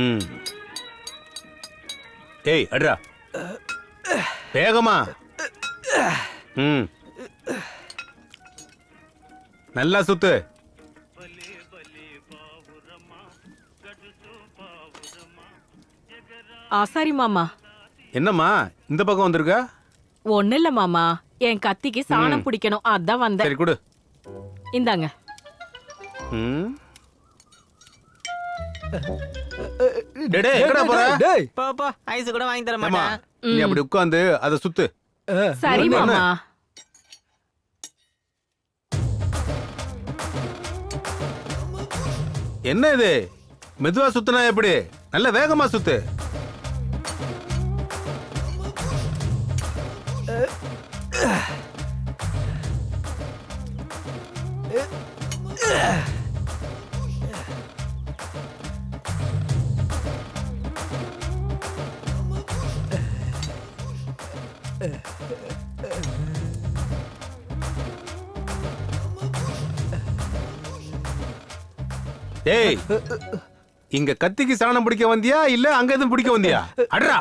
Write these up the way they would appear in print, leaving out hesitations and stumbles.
ம். ஏய் அட்ரா வேகமா. ம். நல்லா சுத்து. ஆசாரி மாமா. என்னம்மா இந்த பக்கம் வந்திருக்க? ஒண்ணு இல்ல மாமா, என் கத்திக்கு சாணம் பிடிக்கணும், அதான் வந்தேன். சரி கொடு. இந்தாங்க. ம். டேய், டேய், எங்கடா போற? டேய் பாப்பா ஐஸ் கூட வாங்கி தர ஏம்மா, மாட்டேன். நீ அப்படி உட்கார்ந்து அதை சுத்து. சரி என்ன? மாமா. என்ன இது? மெதுவா சுத்துனா எப்படி? நல்ல வேகமா சுத்து. டேய், இங்க கத்திக்கு சாணம் பிடிக்க வந்தியா இல்ல அங்க எதுவும் பிடிக்க வந்தியா? அட்ரா.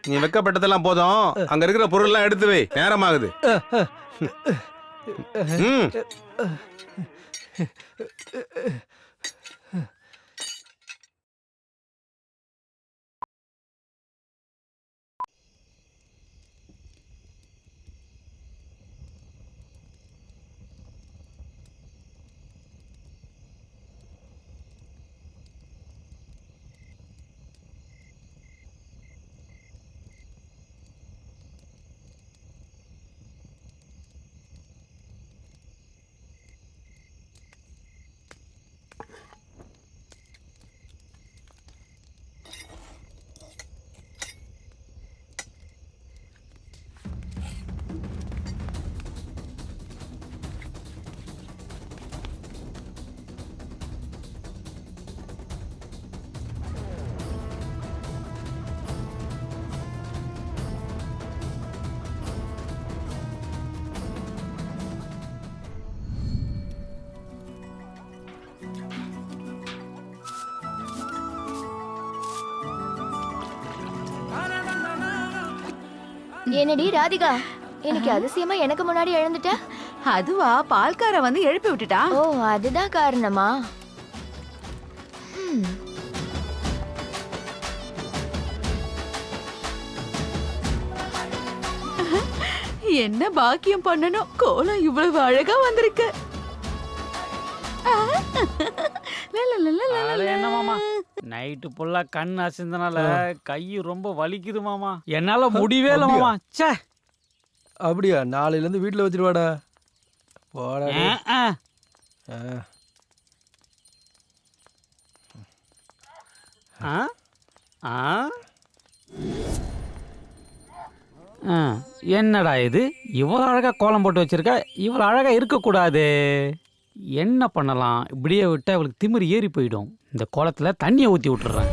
நீ வெக்கப்பட்டதெல்லாம் போதும், அங்க இருக்கிற பொருள் எல்லாம் எடுத்து வை, நேரமாகுது. ம். என்னடி ராதிகா, இன்னைக்கு அதிசயமா எனக்கு முன்னாடி எழுந்துட்ட? அதுவா, பால்கார வந்து எழுப்பி விட்டுட்டா. ஓ, அதுதான் காரணமா? என்ன பாக்கியம் பண்ணணும், கோலம் இவ்வளவு அழகா வந்திருக்கு. அது என்ன மாமா, நைட்டு ஃபுல்லா கண் அசைந்தனால கை ரொம்ப வலிக்குது மாமா. என்னால முடியவே இல்லை மாமா. ச்சே. அப்படியா? நாளையில இருந்து வீட்டுல வச்சிருவாடா. போடா டேய். ஆ. ஆ. ஆ. ஆ. என்னடா இது, இவ்வளோ அழகா கோலம் போட்டு வச்சிருக்க, இவ்வளோ அழகா இருக்கக்கூடாது. என்ன பண்ணலாம்? இப்படியே விட்டா அவளுக்கு திமிரு ஏறி போயிடும். இந்த கோலத்துல தண்ணியை ஊத்தி விட்டுறேன்.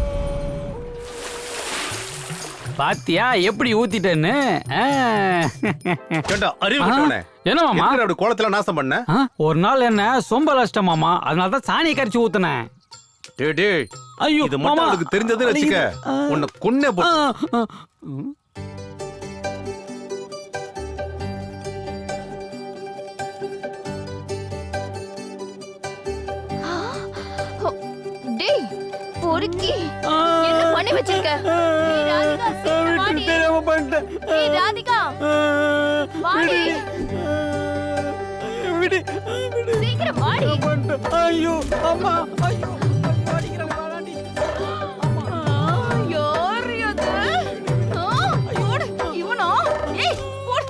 பாத்தியா எப்படி ஊத்திட்டேன்னு? கேட்டா அறிவு கெட்டவனே. என்ன மாமா எதுக்குடா அப்படி கோலத்துல நாசம் பண்ண? ஒரு நாள் என்ன சொம்பல் அஷ்டம் மாமா, அதனால தான் சாணியை கரைச்சி ஊத்துனேன். டேய் டேய், ஐயோ இது மட்டும் அவளுக்கு தெரிஞ்சதுன்னு வச்சுக்க, உன்னை கொன்னே போட்டு. டேய் பொறுக்கி, என்ன பண்ணி வச்சிருக்க? ஏய் ராதிகா, சீக்கிரம் வாடி. தெரியாம பண்ணிட்டேன். ஏய் ராதிகா, வாடி. விடு, விடு. சீக்கிரம் வாடி. ஐயோ அம்மா, ஐயோ அடிக்கிறேன் பாராண்டி. யார் அது? போடு, இவனா? ஏய் போடு.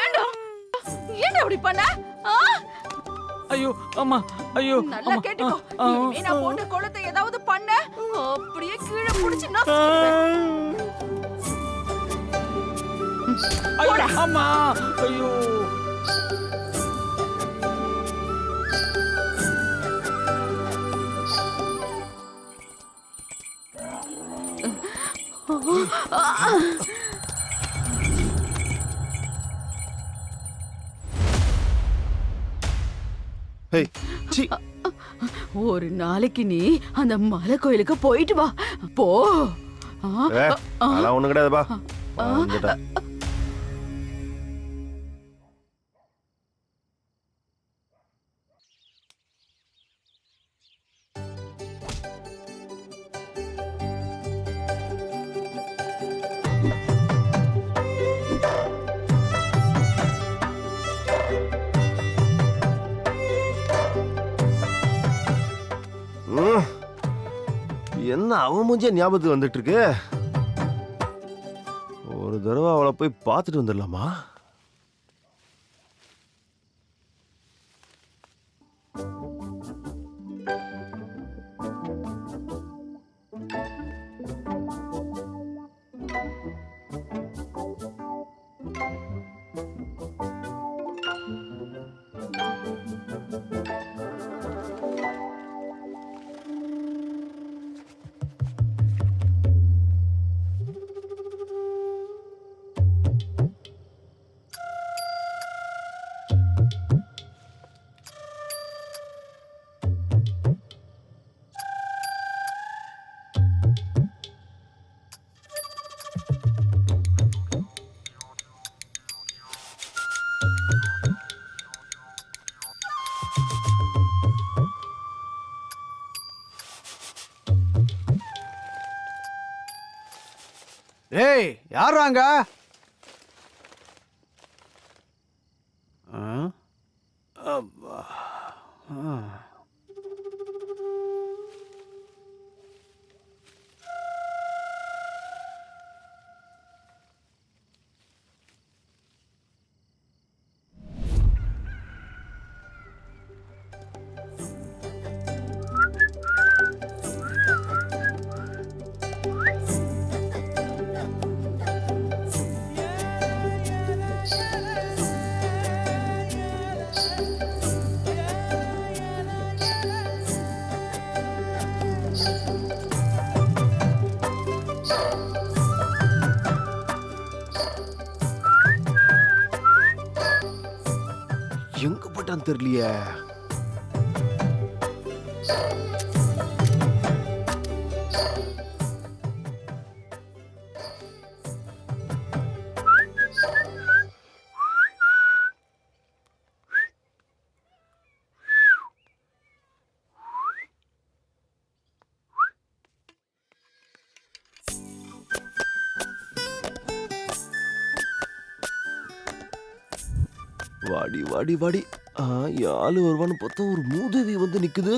ஏண்டா ஏண்டா அப்படி பண்ண? ஐயோ அம்மா, ஐயோ நல்லா கேட்டுக்கோ, இனிமே நான் போட்ட கோலத்தை ஏதாவது பண்ண, அப்படியே கீழே புடிச்சு நான் ஐயோ அம்மா, ஐயோ. ஏய் சீ ஒரு நாளைக்கு நீ அந்த மலை கோயிலுக்கு போயிட்டு வா போ. அதெல்லாம் ஒண்ணும் கிடையாதுப்பா. வந்துட்டா. என்ன அவன் மூஞ்சே ஞாபகத்துக்கு வந்துட்டு இருக்கு. ஒரு தடவை அவளை போய் பார்த்துட்டு வந்துடலாமா? ஏய் யார் வாங்க? எங்க போட்டான்னு தெரியலையே. வாடி வாடி வாடி. ஆளு வருவான்னு பார்த்தா ஒரு மூதேவி வந்து நிக்குது.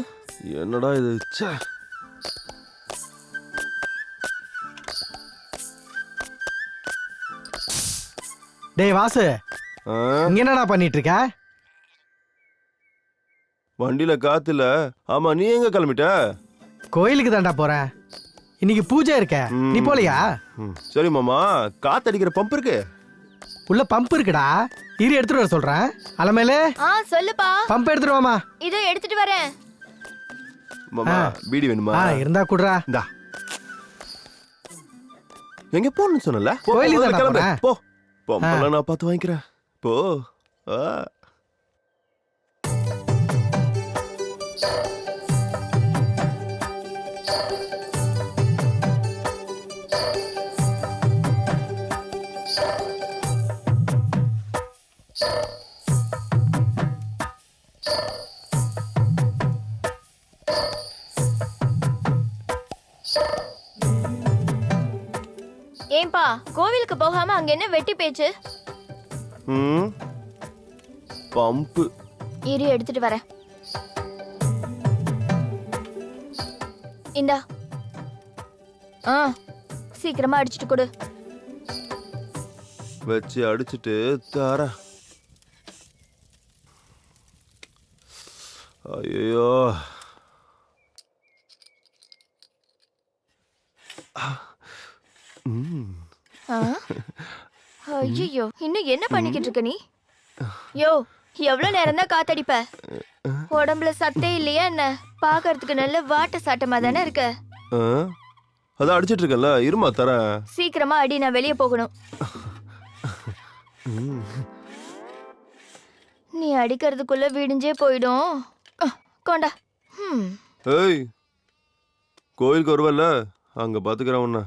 என்னடா இது? ச்சே. டேய் வாசு, ஆ, இங்க என்னடா பண்ணிட்டு இருக்க? வண்டியில காத்துல. ஆமா, நீ எங்க கிளம்பிட்ட? கோயிலுக்கு தான்டா போறேன். இன்னைக்கு பூஜை இருக்க, நீ போலியா? சரி மாமா, காத்தடிக்கிற பம்ப் இருக்கு. உள்ள பம்ப் இருக்குடா, இரு எடுத்துட்டு வர சொல்றேன். அலமேலு சொல்லுப்பா. பம்ப் எடுத்துட்டு வாமா. இதோ எடுத்துட்டு வரேன். மாமா, பீடி வேணுமா? இருந்தா குடுறா. இந்தா. எங்க போன்னு சொன்னல? கோயிலுக்கு தான்டா கிளம்பு. போறேன். போ. பம்பெல்லாம் நான் பார்த்து வாங்கிக்கிறேன். போ. ஏன்பா கோவிலுக்கு போகாம அங்க என்ன வெட்டி பேச்சு? பம்பு இரு எடுத்துட்டு வரேன். இந்தா. சீக்கிரமா அடிச்சிட்டு கொடு. வச்சு அடிச்சிட்டு தர. ஐயோ, ஐயோ, இன்னும் என்ன பண்ணிக்கிட்டு இருக்க நீ? யோ, எவ்வளவு நேரம் தான் காத்தடிப்ப? உடம்புல சத்தே இல்லையா என்ன? பாக்குறதுக்கு நல்ல வாட்ட சாட்டமா தானே இருக்க. அதான் அடிச்சிட்டு இருக்கல, இருமா தர. சீக்கிரமா அடி, நான் வெளியே போகணும். நீ அடிக்கிறதுக்குள்ள விடிஞ்சே போயிடும். கொண்டா. ஏய் கோயிலுக்கு வருவல்ல அங்க பாத்துக்கிறேன் உன்ன.